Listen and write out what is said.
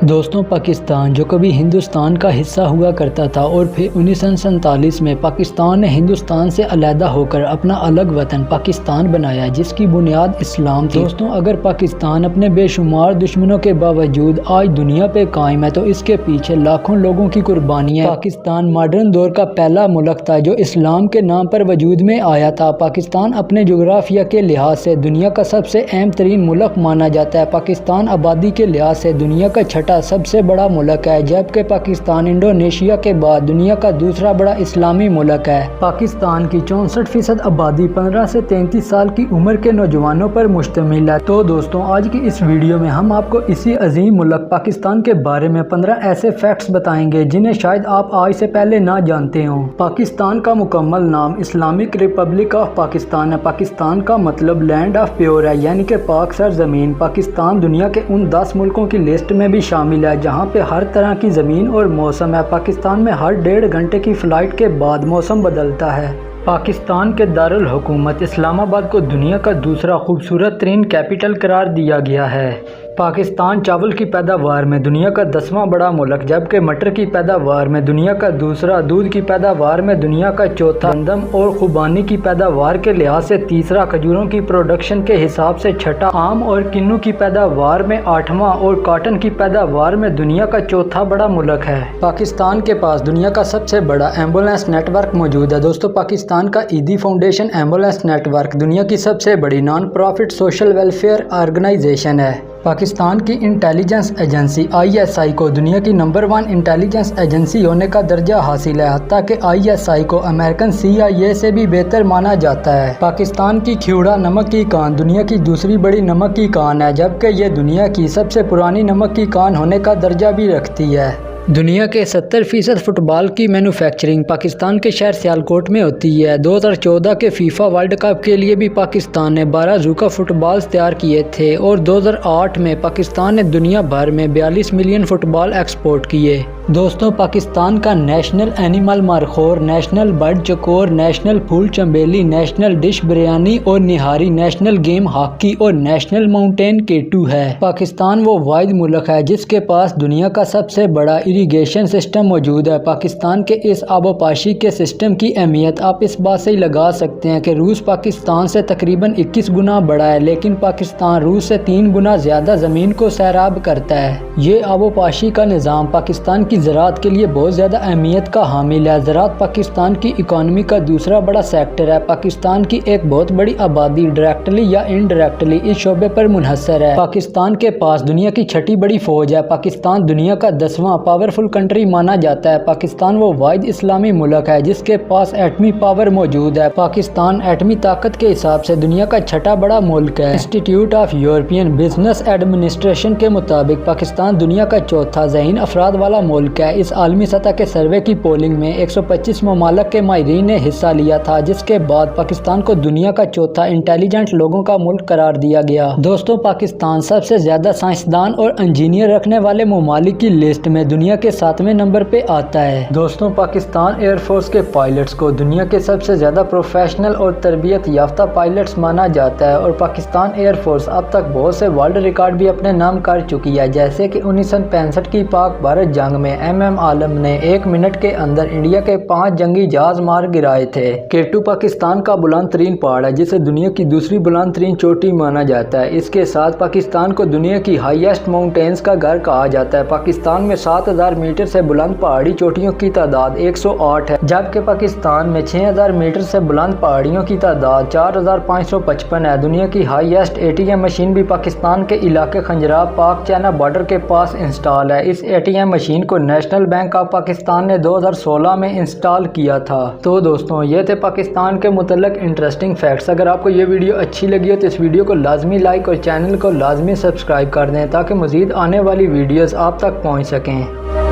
دوستوں، پاکستان جو کبھی ہندوستان کا حصہ ہوا کرتا تھا اور پھر 1947 میں پاکستان نے ہندوستان سے علیحدہ ہو کر اپنا الگ وطن پاکستان بنایا، جس کی بنیاد اسلام تھی۔ دوستوں، اگر پاکستان اپنے بے شمار دشمنوں کے باوجود آج دنیا پہ قائم ہے تو اس کے پیچھے لاکھوں لوگوں کی قربانیاں۔ پاکستان ماڈرن دور کا پہلا ملک تھا جو اسلام کے نام پر وجود میں آیا تھا۔ پاکستان اپنے جغرافیہ کے لحاظ سے دنیا کا سب سے اہم ترین ملک مانا جاتا ہے۔ پاکستان آبادی کے لحاظ سے دنیا کا چھٹا سب سے بڑا ملک ہے، جبکہ پاکستان انڈونیشیا کے بعد دنیا کا دوسرا بڑا اسلامی ملک ہے۔ پاکستان کی 64% آبادی 15 سے 33 سال کی عمر کے نوجوانوں پر مشتمل ہے۔ تو دوستوں، آج کی اس ویڈیو میں ہم آپ کو اسی عظیم ملک پاکستان کے بارے میں 15 ایسے فیکٹس بتائیں گے جنہیں شاید آپ آج سے پہلے نہ جانتے ہوں۔ پاکستان کا مکمل نام اسلامک ریپبلک آف پاکستان ہے۔ پاکستان کا مطلب لینڈ آف پیور ہے، یعنی کہ پاک سرزمین۔ پاکستان دنیا کے ان 10 ملکوں کی لسٹ میں بھی شامل ہے جہاں پہ ہر طرح کی زمین اور موسم ہے۔ پاکستان میں ہر 1.5 گھنٹے کی فلائٹ کے بعد موسم بدلتا ہے۔ پاکستان کے دارالحکومت اسلام آباد کو دنیا کا دوسرا خوبصورت ترین کیپٹل قرار دیا گیا ہے۔ پاکستان چاول کی پیداوار میں دنیا کا 10واں بڑا ملک، جبکہ مٹر کی پیداوار میں دنیا کا دوسرا، دودھ کی پیداوار میں دنیا کا چوتھا، گندم اور خوبانی کی پیداوار کے لحاظ سے تیسرا، کھجوروں کی پروڈکشن کے حساب سے چھٹا، آم اور کنو کی پیداوار میں 8واں اور کاٹن کی پیداوار میں دنیا کا چوتھا بڑا ملک ہے۔ پاکستان کے پاس دنیا کا سب سے بڑا ایمبولینس نیٹ ورک موجود ہے۔ دوستو، پاکستان کا Edhi foundation ambulance network دنیا کی سب سے بڑی non profit social welfare organisation ہے۔ پاکستان کی انٹیلیجنس ایجنسی ISI کو دنیا کی نمبر 1 انٹیلیجنس ایجنسی ہونے کا درجہ حاصل ہے، حتیٰ کہ ISI کو امریکن CIA سے بھی بہتر مانا جاتا ہے۔ پاکستان کی کھیوڑا نمک کی کان دنیا کی دوسری بڑی نمک کی کان ہے، جبکہ یہ دنیا کی سب سے پرانی نمک کی کان ہونے کا درجہ بھی رکھتی ہے۔ دنیا کے 70% فٹ بال کی مینوفیکچرنگ پاکستان کے شہر سیالکوٹ میں ہوتی ہے۔ 2014 کے فیفا ورلڈ کپ کے لیے بھی پاکستان نے 12 زوکا فٹ بالز تیار کیے تھے اور 2008 میں پاکستان نے دنیا بھر میں 42 ملین فٹ بال ایکسپورٹ کیے۔ دوستوں، پاکستان کا نیشنل اینیمل مرخور، نیشنل برڈ چکور، نیشنل پھول چنبیلی، نیشنل ڈش بریانی اور نہاری، نیشنل گیم ہاکی اور نیشنل ماؤنٹین کیٹو ہے۔ پاکستان وہ واحد ملک ہے جس کے پاس دنیا کا سب سے بڑا اریگیشن سسٹم موجود ہے۔ پاکستان کے اس آبوپاشی کے سسٹم کی اہمیت آپ اس بات سے ہی لگا سکتے ہیں کہ روس پاکستان سے تقریباً 21 گنا بڑا ہے، لیکن پاکستان روس سے 3 گنا زیادہ زمین کو سیراب کرتا ہے۔ یہ آبوپاشی کا نظام پاکستان کی زراعت کے لیے بہت زیادہ اہمیت کا حامل ہے۔ زراعت پاکستان کی اکانومی کا دوسرا بڑا سیکٹر ہے۔ پاکستان کی ایک بہت بڑی آبادی ڈائریکٹلی یا انڈائریکٹلی اس شعبے پر منحصر ہے۔ پاکستان کے پاس دنیا کی 6ٹھی بڑی فوج ہے۔ پاکستان دنیا کا 10واں پاورفل کنٹری مانا جاتا ہے۔ پاکستان وہ واحد اسلامی ملک ہے جس کے پاس ایٹمی پاور موجود ہے۔ پاکستان ایٹمی طاقت کے حساب سے دنیا کا 6ٹھا بڑا ملک ہے۔ Institute of European business administration کے مطابق پاکستان دنیا کا 4تھا ذہین افراد والا ملک ہے۔ اس عالمی سطح کے سروے کی پولنگ میں 125 ممالک کے ماہرین نے حصہ لیا تھا، جس کے بعد پاکستان کو دنیا کا 4تھا انٹیلیجنٹ لوگوں کا ملک قرار دیا گیا۔ دوستوں، پاکستان سب سے زیادہ سائنسدان اور انجینئر رکھنے والے ممالک کی لسٹ میں دنیا کے 7ویں نمبر پہ آتا ہے۔ دوستوں، پاکستان ایئر فورس کے پائلٹس کو دنیا کے سب سے زیادہ پروفیشنل اور تربیت یافتہ پائلٹس مانا جاتا ہے، اور پاکستان ایئر فورس اب تک بہت سے ورلڈ ریکارڈ بھی اپنے نام کر چکی ہے، جیسے کہ 1965 کی پاک بھارت جنگ میں MM عالم نے 1 منٹ کے اندر انڈیا کے 5 جنگی جہاز مار گرائے تھے۔ کیٹو پاکستان کا بلند ترین پہاڑ ہے جسے دنیا کی دوسری بلند ترین چوٹی مانا جاتا ہے۔ اس کے ساتھ پاکستان کو دنیا کی ہائیسٹ ماؤنٹینز کا گھر کہا جاتا ہے۔ پاکستان میں 7000 میٹر سے بلند پہاڑی چوٹیوں کی تعداد 108 ہے، جبکہ پاکستان میں 6000 میٹر سے بلند پہاڑیوں کی تعداد 4555 ہے۔ دنیا کی ہائیسٹ ATM مشین بھی پاکستان کے علاقے خنجراب پاک چائنا بارڈر کے پاس انسٹال ہے۔ اس ATM مشین کو نیشنل بینک آف پاکستان نے 2016 میں انسٹال کیا تھا۔ تو دوستوں، یہ تھے پاکستان کے متعلق انٹرسٹنگ فیکٹس۔ اگر آپ کو یہ ویڈیو اچھی لگی ہو تو اس ویڈیو کو لازمی لائک اور چینل کو لازمی سبسکرائب کر دیں تاکہ مزید آنے والی ویڈیوز آپ تک پہنچ سکیں۔